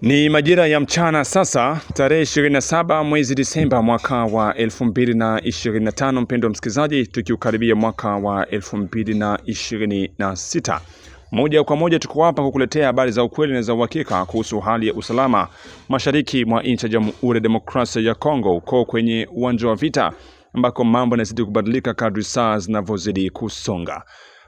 Ni majira ya mchana sasa, tarehe 27 mwezi Disemba mwaka wa 2025, mpendwa msikilizaji, tukiukaribia mwaka wa 2026. Moja kwa moja tuko hapa kukuletea habari za ukweli na za uhakika kuhusu hali ya usalama mashariki mwa nchi ya Jamhuri ya Demokrasia ya Kongo, uko kwenye uwanja wa vita ambako mambo yanazidi kubadilika kadri saa zinavyozidi kusonga.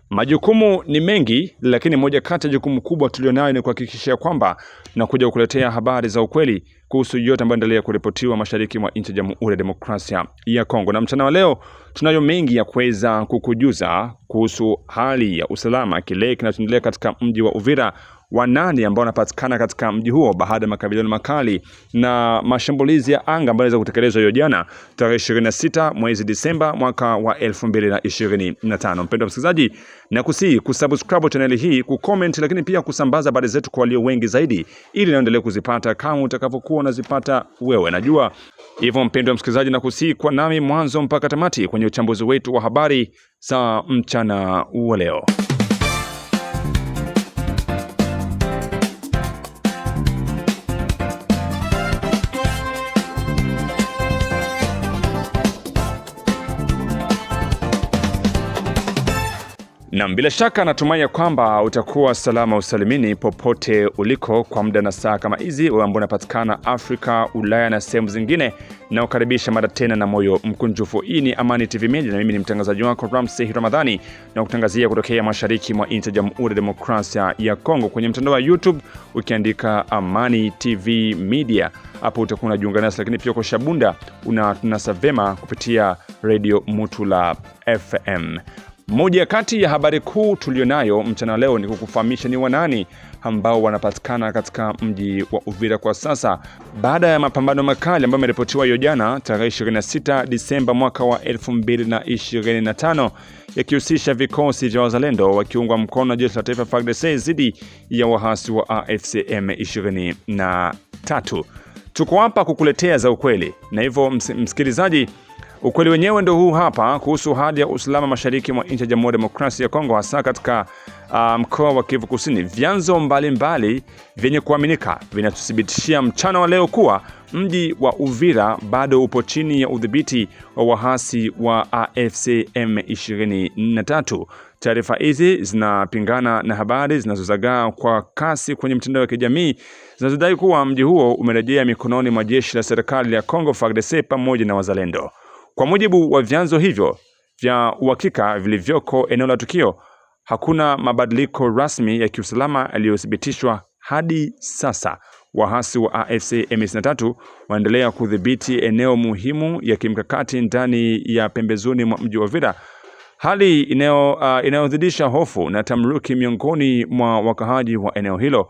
Majukumu ni mengi, lakini moja kati ya jukumu kubwa tulionayo ni kuhakikisha kwamba nakuja kukuletea habari za ukweli kuhusu yote ambayo yanaendelea kuripotiwa mashariki mwa nchi ya Jamhuri ya Demokrasia ya Kongo. Na mchana wa leo tunayo mengi ya kuweza kukujuza kuhusu hali ya usalama, kile kinachoendelea katika mji wa Uvira, wanani ambao wanapatikana katika mji huo baada ya makabiliano makali na mashambulizi ya anga ambayo yaliweza kutekelezwa hiyo jana tarehe 26 mwezi Disemba mwaka wa 2025. Mpendwa msikilizaji, nakusihi kusubscribe channel hii, kucomment, lakini pia kusambaza habari zetu kwa walio wengi zaidi ili naendelee kuzipata kama utakavyokuwa unazipata wewe. Najua hivyo, mpendwa msikilizaji, nakusihi kwa nami mwanzo mpaka tamati kwenye uchambuzi wetu wa habari za mchana wa leo. Na bila shaka natumai kwamba utakuwa salama usalimini popote uliko kwa muda na saa kama hizi, wewe ambao unapatikana Afrika, Ulaya na sehemu zingine, na ukaribisha mara tena na moyo mkunjufu. Hii ni Amani TV Media na mimi ni mtangazaji wako Ramsey Ramadhani, na kutangazia kutokea mashariki mwa nchi ya Jamhuri ya Demokrasia ya Kongo. Kwenye mtandao wa YouTube ukiandika Amani TV Media, hapo utakuwa unajiunga nasi, lakini pia kwa Shabunda tunasa vema kupitia Radio Mutula FM. Moja kati ya habari kuu tulionayo mchana leo ni kukufahamisha ni wanani ambao wanapatikana katika mji wa Uvira kwa sasa baada ya mapambano makali ambayo yameripotiwa hiyo jana tarehe 26 Disemba mwaka wa 2025, yakihusisha vikosi vya wazalendo wakiungwa mkono na jeshi la taifa FARDC dhidi ya wahasi wa AFC M23. Tuko hapa kukuletea za ukweli, na hivyo msikilizaji, ukweli wenyewe ndio huu hapa kuhusu hali ya usalama mashariki mwa nchi ya Jamhuri ya Demokrasia ya Kongo, hasa katika mkoa wa Kivu Kusini. Vyanzo mbalimbali vyenye kuaminika vinatuthibitishia mchana wa leo kuwa mji wa Uvira bado upo chini ya udhibiti wa wahasi wa AFC M23. Taarifa hizi zinapingana na habari zinazozagaa kwa kasi kwenye mtandao wa kijamii zinazodai kuwa mji huo umerejea mikononi mwa jeshi la serikali ya Kongo FARDC pamoja na wazalendo. Kwa mujibu wa vyanzo hivyo vya uhakika vilivyoko eneo la tukio, hakuna mabadiliko rasmi ya kiusalama yaliyothibitishwa hadi sasa. Wahasi wa AFC M23 waendelea kudhibiti eneo muhimu ya kimkakati ndani ya pembezoni mwa mji wa Uvira, hali inayozidisha hofu na tamruki miongoni mwa wakahaji wa eneo hilo.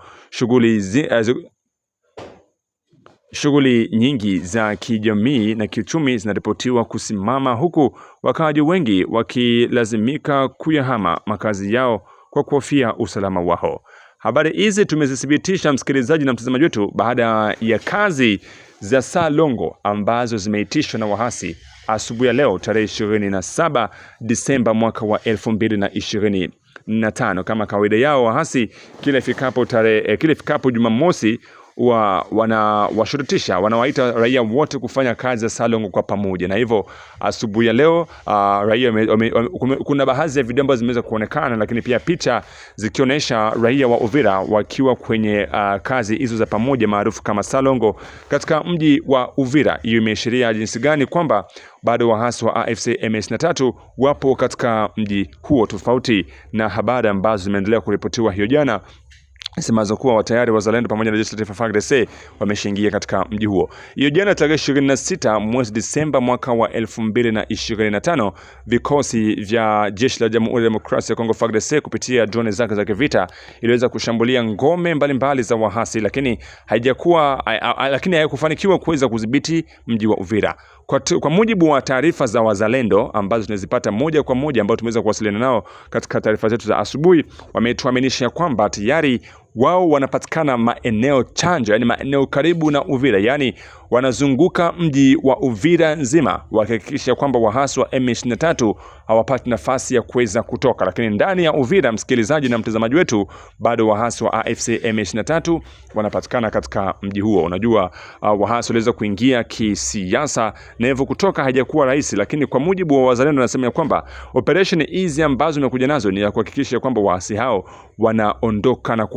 Shughuli nyingi za kijamii na kiuchumi zinaripotiwa kusimama, huku wakahaji wengi wakilazimika kuyahama makazi yao kwa kuhofia usalama wao. Habari hizi tumezithibitisha, msikilizaji na mtazamaji wetu, baada ya kazi za Salongo ambazo zimeitishwa na wahasi asubuhi ya leo tarehe 27 Disemba mwaka wa 2025. Kama kawaida yao wahasi kila ifikapo Jumamosi wanawaita raia wote kufanya kazi za Salongo kwa pamoja. Na hivyo asubuhi ya leo raia kuna baadhi ya video ambazo zimeweza kuonekana, lakini pia picha zikionyesha raia wa Uvira wakiwa kwenye kazi hizo za pamoja maarufu kama Salongo katika mji wa Uvira. Hiyo imeashiria jinsi gani kwamba bado wahasi wa AFC M23 wapo katika mji huo, tofauti na habari ambazo zimeendelea kuripotiwa hiyo jana semazo kuwa tayari wazalendo pamoja na jeshi la taifa FARDC wameshaingia katika mji huo. Hiyo jana tarehe 26 mwezi Disemba mwaka wa 2025, vikosi vya jeshi la Jamhuri ya Demokrasia ya Kongo FARDC kupitia drone zake za kivita iliweza kushambulia ngome mbalimbali za wahasi, lakini haikufanikiwa kuweza kudhibiti mji wa Uvira. Kwa mujibu wa taarifa za wazalendo ambazo tunazipata moja kwa moja ambao tumeweza kuwasiliana nao katika taarifa zetu za asubuhi, wametuaminisha kwamba tayari wao wanapatikana maeneo chanjo, yani maeneo karibu na Uvira, yani wanazunguka mji wa Uvira nzima wakihakikisha kwamba waasi wa M23 hawapati nafasi ya kuweza kutoka. Lakini ndani ya Uvira, msikilizaji na mtazamaji wetu, bado waasi wa AFC M23 wanapatikana katika mji huo. Unajua waasi waliweza kuingia kisiasa na hivyo kutoka haijakuwa rahisi, lakini kwa mujibu wa wazalendo wanasema kwamba operation hizi ambazo zimekuja nazo ni ya kuhakikisha kwamba waasi hao wanaondoka na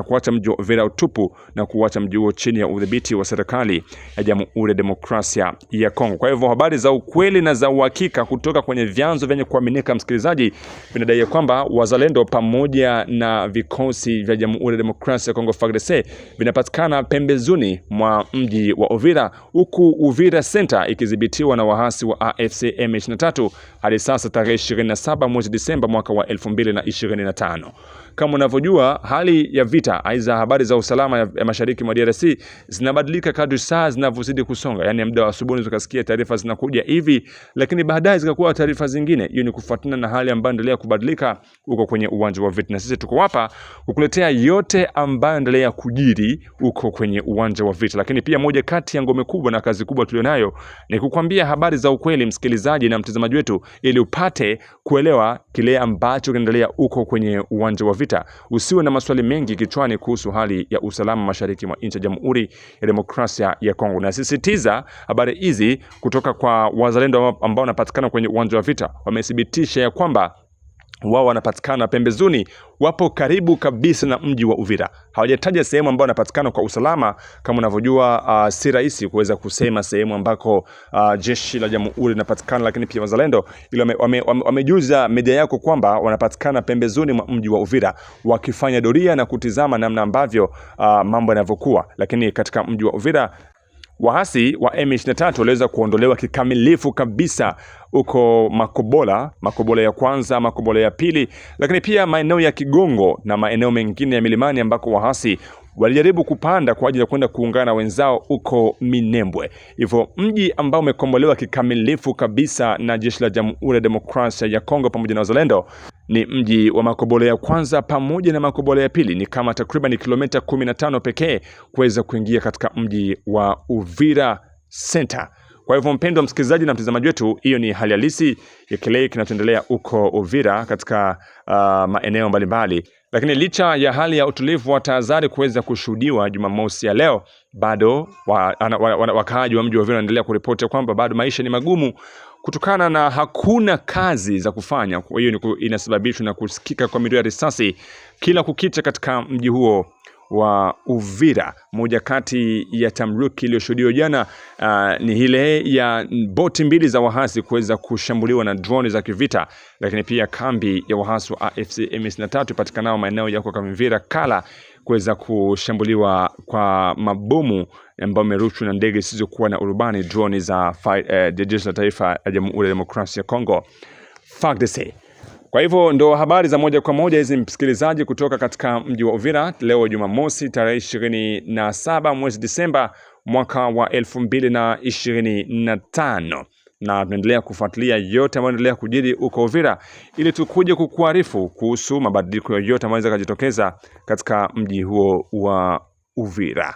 kuacha mji wa Uvira utupu na kuacha mji huo chini ya udhibiti wa serikali ya Jamhuri ya Demokrasia ya Kongo. Kwa hivyo habari za ukweli na za uhakika kutoka kwenye vyanzo vyenye kuaminika, msikilizaji, vinadai kwamba wazalendo pamoja na vikosi vya Jamhuri ya Demokrasia ya Kongo FARDC vinapatikana pembezoni mwa mji wa Uvira, huku Uvira Center ikidhibitiwa na waasi wa AFC M23 hadi sasa tarehe 27 mwezi Disemba mwaka wa 2025. Kama unavyojua, hali ya vita aiza habari za usalama ya mashariki mwa DRC zinabadilika kadri saa zinavyozidi kusonga. Yani muda wa asubuhi tukasikia taarifa zinakuja hivi, lakini baadaye zikakuwa taarifa zingine. Hiyo ni kufuatana na hali ambayo inaendelea kubadilika huko kwenye uwanja wa vita. Na sisi tuko hapa kukuletea yote ambayo inaendelea kujiri huko kwenye uwanja wa vita. Lakini pia moja kati ya ngome kubwa na kazi kubwa tulionayo ni kukwambia habari za ukweli, msikilizaji na mtazamaji wetu, ili upate kuelewa kile ambacho kinaendelea huko kwenye uwanja wa vita. Usiwe na maswali mengi kichwani kuhusu hali ya usalama mashariki mwa nchi ya Jamhuri ya Demokrasia ya Kongo. Na sisitiza habari hizi kutoka kwa wazalendo ambao wanapatikana kwenye uwanja wa vita. Wamethibitisha ya kwamba wao wanapatikana pembezoni, wapo karibu kabisa na mji wa Uvira. Hawajataja sehemu ambayo wanapatikana kwa usalama. Kama unavyojua, si rahisi kuweza kusema sehemu ambako jeshi la Jamhuri linapatikana, lakini pia wazalendo ile wamejuza media yako kwamba wanapatikana pembezoni mwa mji wa Uvira wakifanya doria na kutizama namna ambavyo mambo yanavyokuwa. Lakini katika mji wa Uvira waasi wa M23 waliweza kuondolewa kikamilifu kabisa uko Makobola ya kwanza, Makobola ya pili, lakini pia maeneo ya Kigongo na maeneo mengine ya milimani ambako waasi walijaribu kupanda kwa ajili ya kwenda kuungana na wenzao uko Minembwe. Hivyo mji ambao umekombolewa kikamilifu kabisa na jeshi la Jamhuri ya Demokrasia ya Kongo pamoja na wazalendo ni mji wa Makobola ya kwanza pamoja na Makobola ya pili. Ni kama takriban kilomita 15 pekee kuweza kuingia katika mji wa Uvira Center. Kwa hivyo mpendwa msikilizaji na mtazamaji wetu, hiyo ni hali halisi ya kile kinachoendelea uko Uvira katika maeneo mbalimbali. Lakini licha ya hali ya utulivu wa tahadhari kuweza kushuhudiwa Jumamosi ya leo, bado wakaaji wa mji wa Uvira wanaendelea kuripoti kwamba bado maisha ni magumu kutokana na hakuna kazi za kufanya. Kwa hiyo inasababishwa na kusikika kwa milio ya risasi kila kukicha katika mji huo wa Uvira. Moja kati ya tamruki iliyoshuhudiwa jana ni ile ya boti mbili za wahasi kuweza kushambuliwa na drone za kivita, lakini pia kambi ya wahasi wa AFC M23 patikanao maeneo ya kwa Uvira Kala kuweza kushambuliwa kwa mabomu ambayo yamerushwa na ndege zisizokuwa na urubani, drone za jeshi la taifa la Jamhuri ya Demokrasia ya Kongo FARDC. Kwa hivyo ndo habari za moja kwa moja hizi msikilizaji kutoka katika mji wa Uvira leo Jumamosi tarehe 27 mwezi Disemba mwaka wa 2025. Na tunaendelea kufuatilia yote ambayo yanaendelea kujiri huko Uvira ili tukuje kukuarifu kuhusu mabadiliko yoyote ambayo yanaweza kujitokeza katika mji huo wa Uvira.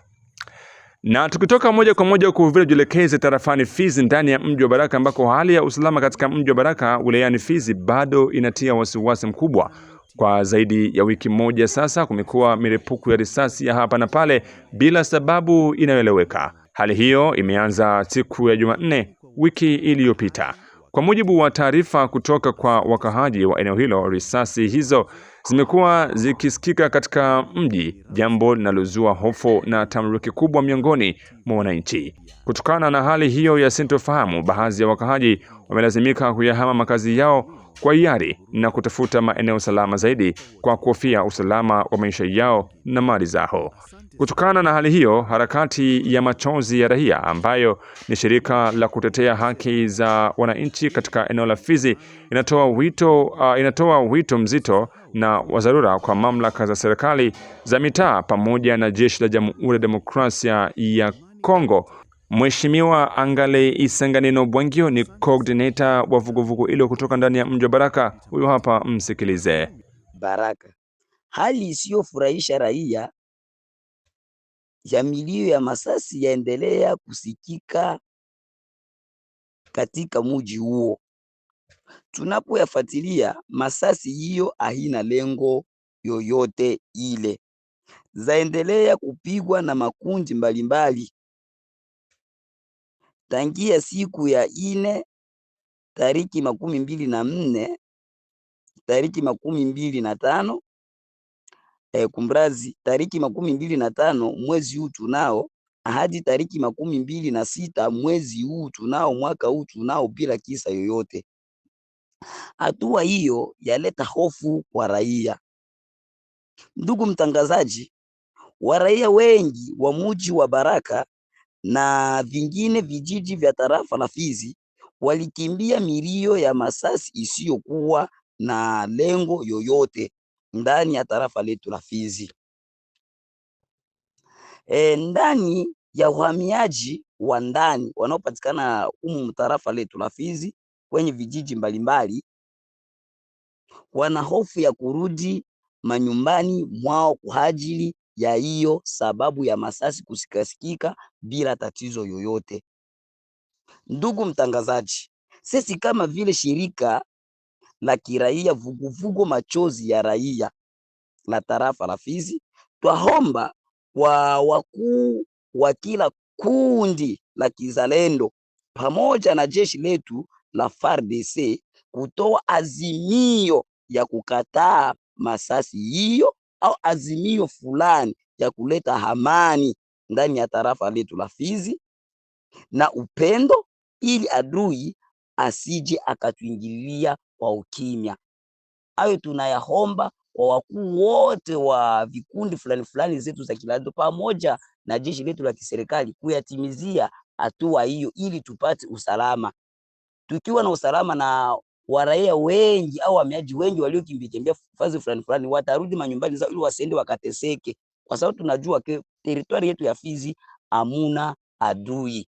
Na tukitoka moja kwa moja huko Uvira jelekeze tarafani Fizi ndani ya mji wa Baraka ambako hali ya usalama katika mji wa Baraka wilayani Fizi bado inatia wasiwasi mkubwa. Kwa zaidi ya wiki moja sasa kumekuwa milipuko ya risasi ya hapa na pale bila sababu inayoeleweka. Hali hiyo imeanza siku ya Jumanne wiki iliyopita. Kwa mujibu wa taarifa kutoka kwa wakahaji wa eneo hilo, risasi hizo zimekuwa zikisikika katika mji, jambo linalozua hofu na tamruki kubwa miongoni mwa wananchi. Kutokana na hali hiyo ya sintofahamu, baadhi ya wakahaji wamelazimika kuyahama makazi yao kwa hiari na kutafuta maeneo salama zaidi kwa kuhofia usalama wa maisha yao na mali zao. Kutokana na hali hiyo, harakati ya Machozi ya Raia ambayo ni shirika la kutetea haki za wananchi katika eneo la Fizi inatoa wito mzito na wa dharura kwa mamlaka za serikali za mitaa pamoja na jeshi la Jamhuri ya Demokrasia ya Kongo. Mheshimiwa Angale Isanganino Bwangio ni coordinator wa vuguvugu hilo kutoka ndani ya mji wa Baraka. Huyo hapa, msikilize. Baraka, hali isiyofurahisha raia ya milio ya masasi yaendelea kusikika katika mji huo. Tunapoyafuatilia, masasi hiyo haina lengo yoyote ile, zaendelea kupigwa na makundi mbalimbali tangia siku ya ine tariki 24 tariki 25 kumrazi tariki 25 mwezi huu tunao hadi tariki 26 mwezi huu tunao mwaka huu tunao bila kisa yoyote. Hatua hiyo yaleta hofu kwa raia. Ndugu mtangazaji, wa raia wengi wa mji wa Baraka na vingine vijiji vya tarafa la Fizi walikimbia milio ya masasi isiyokuwa na lengo yoyote ndani ya tarafa letu la Fizi. Ndani ya uhamiaji wa ndani wanaopatikana humu tarafa letu la Fizi kwenye vijiji mbalimbali, wana hofu ya kurudi manyumbani mwao kwa ajili ya hiyo sababu ya masasi kusikasikika bila tatizo yoyote. Ndugu mtangazaji, sisi kama vile shirika la kiraia vuguvugu machozi ya raia la tarafa la Fizi, twaomba kwa wakuu wa kila kundi la kizalendo pamoja na jeshi letu la FARDC kutoa azimio ya kukataa masasi hiyo au azimio fulani ya kuleta amani ndani ya tarafa letu la Fizi na upendo, ili adui asije akatuingilia kwa ukimya. Hayo tunayaomba kwa wakuu wote wa vikundi fulani fulani zetu za kilando pamoja na jeshi letu la kiserikali kuyatimizia hatua hiyo ili tupate usalama. Tukiwa na usalama na waraia wengi au wahamiaji wengi waliokimbia fazi fulani fulani watarudi manyumbani zao ili wasiende wakateseke, kwa sababu tunajua ke territory yetu ya Fizi hamuna adui.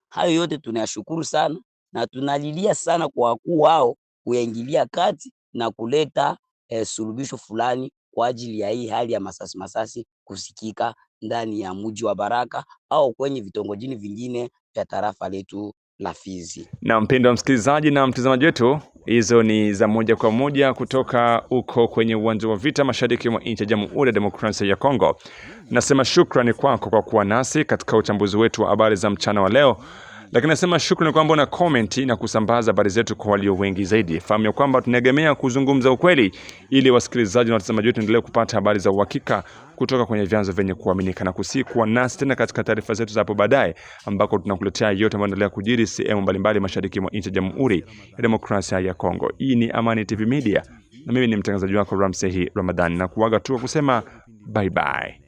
Hayo yote tunayashukuru sana na tunalilia sana kwa wakuu wao kuyaingilia kati na kuleta suluhisho fulani kwa ajili ya hii hali ya masasi kusikika ndani ya mji wa Baraka au kwenye vitongojini vingine vya tarafa letu la Fizi. Na mpendwa msikilizaji na mtazamaji wetu, hizo ni za moja kwa moja kutoka uko kwenye uwanja wa vita mashariki mwa nchi ya Jamhuri ya Demokrasia ya Kongo. Nasema shukrani kwako kwa kuwa nasi katika uchambuzi wetu wa habari za mchana wa leo. Lakini nasema shukrani kwamba una comment na kusambaza habari zetu kwa walio wengi zaidi. Fahamu ya kwamba tunaegemea kuzungumza ukweli ili wasikilizaji na watazamaji wetu endelee kupata habari za uhakika kutoka kwenye vyanzo vyenye kuaminika, na kuwa nasi tena katika taarifa zetu za hapo baadaye ambako tunakuletea yote ambayo yanaendelea kujiri sehemu mbalimbali mashariki mwa nchi ya Jamhuri ya Demokrasia ya Kongo. Hii ni Amani TV Media na mimi ni mtangazaji wako Ramsey Ramadhani, na kuaga tu kusema bye bye.